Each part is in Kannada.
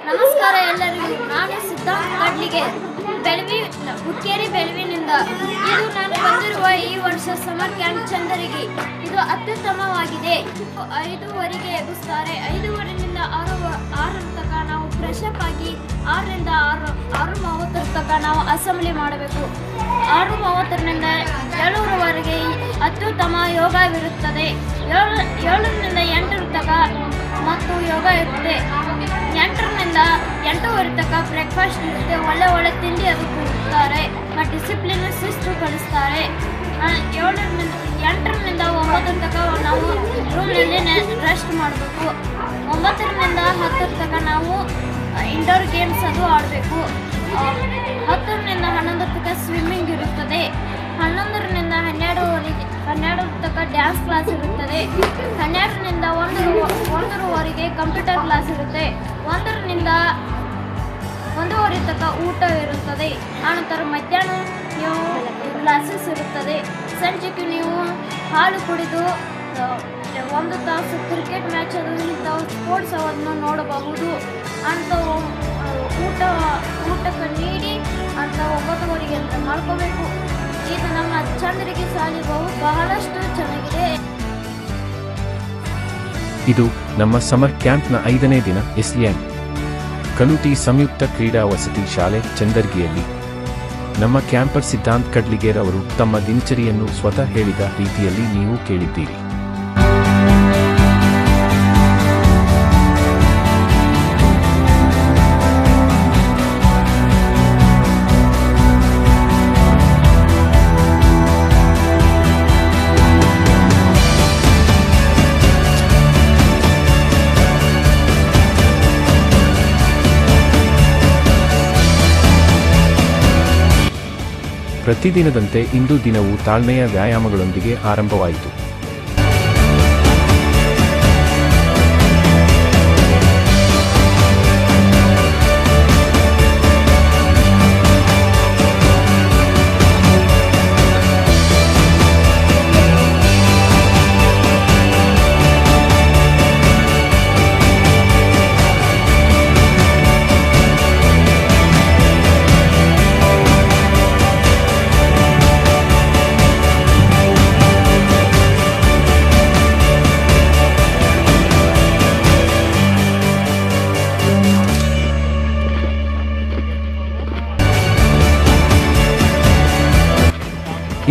ನಮಸ್ಕಾರ ಎಲ್ಲರಿಗೂ. ನಾನು ಸಿದ್ಧಾಂತ್ ಕಡ್ಲಿಗೆ ಹುಕ್ಕೇರಿ ಬೆಳವಿನಿಂದ. ಇದು ನಾನು ಬಂದಿರುವ ಈ ವರ್ಷ ಸಮರ್ ಕ್ಯಾಂಪ್ ಚಂದರಿಗೆ. ಇದು ಅತ್ಯುತ್ತಮವಾಗಿದೆ. 5:15ಗೆ ಎಬ್ಬಿಸ್ತಾರೆ. 5:15ರಿಂದ 6 ತನಕ ನಾವು ಫ್ರೆಶ್ ಅಪ್ ಆಗಿ 6ರಿಂದ 6:30 ತನಕ ನಾವು ಅಸೆಂಬ್ಲಿ ಮಾಡಬೇಕು. 6:30ರಿಂದ 7:00ವರೆಗೆ ಅತ್ಯುತ್ತಮ ಯೋಗವಿರುತ್ತದೆ. 7ರಿಂದ 8 ತನಕ ಮತ್ತು ಯೋಗ ಇರುತ್ತೆ. 8ರಿಂದ 8:30 ತನಕ ಬ್ರೇಕ್ಫಾಸ್ಟ್ ಇರುತ್ತೆ. ಒಳ್ಳೆ ತಿಂಡಿ ಅದು ಕೊಡ್ತಾರೆ ಮತ್ತು ಡಿಸಿಪ್ಲಿನ್ ಶಿಸ್ತು ಕಲಿಸ್ತಾರೆ. 8ರಿಂದ 9 ತನಕ ನಾವು ರೂಮ್ನಲ್ಲಿ ರೆಸ್ಟ್ ಮಾಡಬೇಕು. 9ರಿಂದ 10 ತನಕ ನಾವು ಇಂಡೋರ್ ಗೇಮ್ಸ್ ಅದು ಆಡಬೇಕು. 10ರಿಂದ 11 ತನಕ ಸ್ವಿಮ್ಮಿಂಗ್ ಇರುತ್ತದೆ. 11ರಿಂದ 12 ತನಕ ಡ್ಯಾನ್ಸ್ ಕ್ಲಾಸ್ ಇರುತ್ತದೆ. 12ರಿಂದ 1:00ವರೆಗೆ ಕಂಪ್ಯೂಟರ್ ಕ್ಲಾಸ್ ಇರುತ್ತೆ. 1ರಿಂದ 1:30 ತನಕ ಊಟ ಇರುತ್ತದೆ. ಆನಂತರ ಮಧ್ಯಾಹ್ನ ನೀವು ಕ್ಲಾಸಸ್ ಇರುತ್ತದೆ. ಸಂಜೆಗೆ ನೀವು ಹಾಲು ಕುಡಿದು 1 ತಾಸು ಕ್ರಿಕೆಟ್ ಮ್ಯಾಚ್ ಅದು ಇಂಥವು ಸ್ಪೋರ್ಟ್ಸ್ ಅವನ್ನು ನೋಡಬಹುದು. ಅಂಥವು ಊಟಕ್ಕೆ ನೀಡಿ ಅಂತ 9:00ವರೆಗೆ ಅಂತ ಮಾಡ್ಕೋಬೇಕು. ಇದು ನಮ್ಮ ಚಂದ್ರಿಗೆ ಸಾಲಿಗಳು ಬಹಳಷ್ಟು ಚೆನ್ನಾಗಿದೆ. ಇದು ನಮ್ಮ ಸಮರ್ ಕ್ಯಾಂಪ್ನ 5ನೇ ದಿನ. SEM ಕಲುಟಿ ಸಂಯುಕ್ತ ಕ್ರೀಡಾ ವಸತಿ ಶಾಲೆ ಚಂದರ್ಗಿಯಲ್ಲಿ ನಮ್ಮ ಕ್ಯಾಂಪರ್ ಸಿದ್ಧಾಂತ್ ಕಡ್ಲಿಗೇರ್ ಅವರು ತಮ್ಮ ದಿನಚರಿಯನ್ನು ಸ್ವತಃ ಹೇಳಿದ ರೀತಿಯಲ್ಲಿ ನೀವು ಕೇಳಿದ್ದೀರಿ. ಪ್ರತಿದಿನದಂತೆ ಇಂದು ದಿನವು ತಾಳ್ಮೆಯ ವ್ಯಾಯಾಮಗಳೊಂದಿಗೆ ಆರಂಭವಾಯಿತು.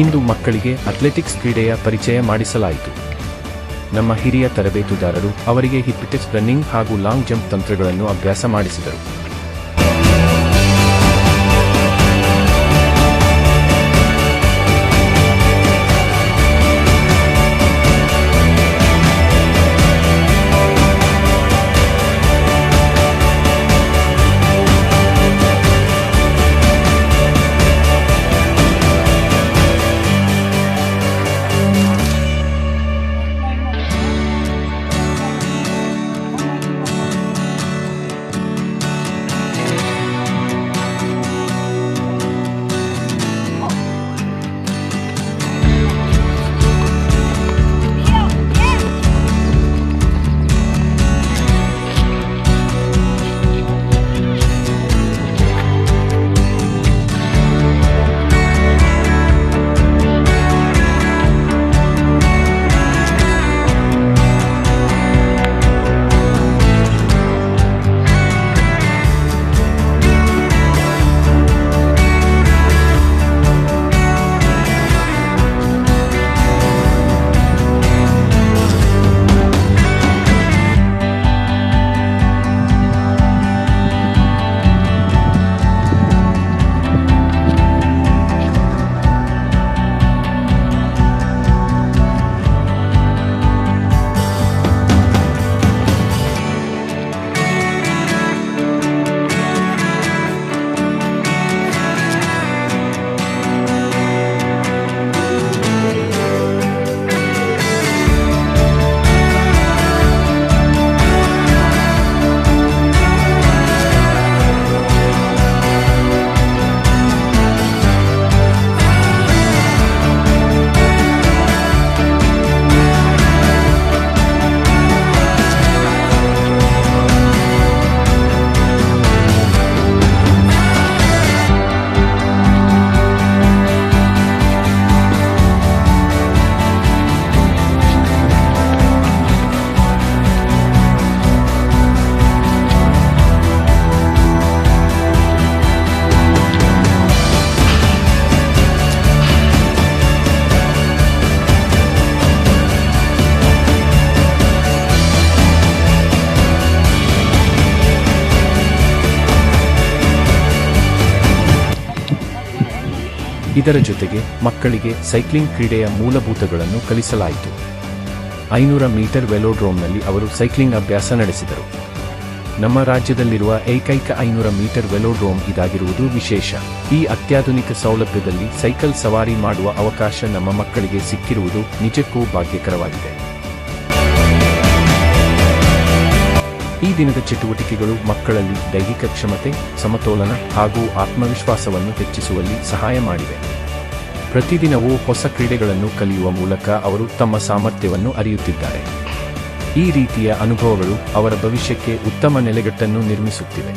ಇಂದು ಮಕ್ಕಳಿಗೆ ಅಥ್ಲೆಟಿಕ್ಸ್ ಕ್ರೀಡೆಯ ಪರಿಚಯ ಮಾಡಿಸಲಾಯಿತು. ನಮ್ಮ ಹಿರಿಯ ತರಬೇತುದಾರರು ಅವರಿಗೆ ಹಿಪ್ಪಿಟೆಕ್ಸ್, ರನ್ನಿಂಗ್ ಹಾಗೂ ಲಾಂಗ್ ಜಂಪ್ ತಂತ್ರಗಳನ್ನು ಅಭ್ಯಾಸ ಮಾಡಿಸಿದರು. ಇದರ ಜೊತೆಗೆ ಮಕ್ಕಳಿಗೆ ಸೈಕ್ಲಿಂಗ್ ಕ್ರೀಡೆಯ ಮೂಲಭೂತಗಳನ್ನು ಕಲಿಸಲಾಯಿತು. 500 ಮೀಟರ್ ವೆಲೋಡ್ರೋಮ್ನಲ್ಲಿ ಅವರು ಸೈಕ್ಲಿಂಗ್ ಅಭ್ಯಾಸ ನಡೆಸಿದರು. ನಮ್ಮ ರಾಜ್ಯದಲ್ಲಿರುವ ಏಕೈಕ 500 ಮೀಟರ್ ವೆಲೋಡ್ರೋಮ್ ಇದಾಗಿರುವುದು ವಿಶೇಷ. ಈ ಅತ್ಯಾಧುನಿಕ ಸೌಲಭ್ಯದಲ್ಲಿ ಸೈಕಲ್ ಸವಾರಿ ಮಾಡುವ ಅವಕಾಶ ನಮ್ಮ ಮಕ್ಕಳಿಗೆ ಸಿಕ್ಕಿರುವುದು ನಿಜಕ್ಕೂ ಭಾಗ್ಯಕರವಾಗಿದೆ. ಈ ದಿನದ ಚಟುವಟಿಕೆಗಳು ಮಕ್ಕಳಲ್ಲಿ ದೈಹಿಕ ಕ್ಷಮತೆ, ಸಮತೋಲನ ಹಾಗೂ ಆತ್ಮವಿಶ್ವಾಸವನ್ನು ಹೆಚ್ಚಿಸುವಲ್ಲಿ ಸಹಾಯ ಮಾಡಿವೆ. ಪ್ರತಿದಿನವೂ ಹೊಸ ಕ್ರೀಡೆಗಳನ್ನು ಕಲಿಯುವ ಮೂಲಕ ಅವರು ತಮ್ಮ ಸಾಮರ್ಥ್ಯವನ್ನು ಅರಿಯುತ್ತಿದ್ದಾರೆ. ಈ ರೀತಿಯ ಅನುಭವಗಳು ಅವರ ಭವಿಷ್ಯಕ್ಕೆ ಉತ್ತಮ ನೆಲೆಗಟ್ಟನ್ನು ನಿರ್ಮಿಸುತ್ತಿವೆ.